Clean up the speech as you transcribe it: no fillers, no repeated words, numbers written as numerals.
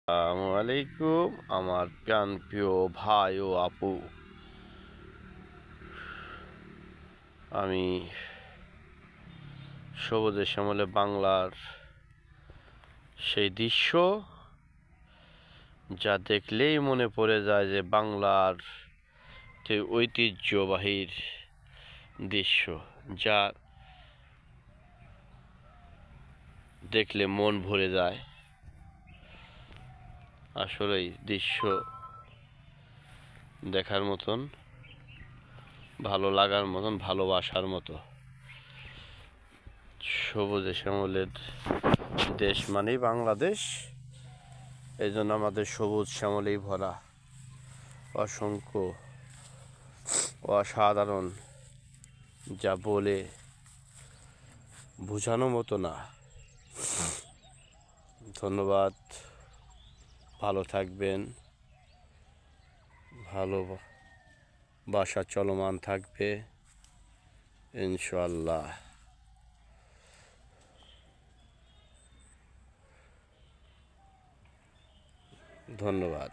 আসসালামু আলাইকুম আমার প্রিয় ভাই ও আপু। আমি সবুজে শ্যামলে বাংলার সেই দৃশ্য যা দেখলেই মনে পড়ে যায় যে বাংলার ঐতিহ্যবাহী দৃশ্য, যা দেখলে মন ভরে যায়। আসলেই দৃশ্য দেখার মতন, ভালো লাগার মতন, ভালোবাসার মতো। সবুজে শ্যামলের দেশ মানেই বাংলাদেশ, এই জন্য আমাদের সবুজ শ্যামলেই ভরা। অসংখ্য অসাধারণ, যা বলে বোঝানো মতো না। ধন্যবাদ, ভালো থাকবেন, ভালোবাসা চলমান থাকবে ইনশাআল্লাহ। ধন্যবাদ।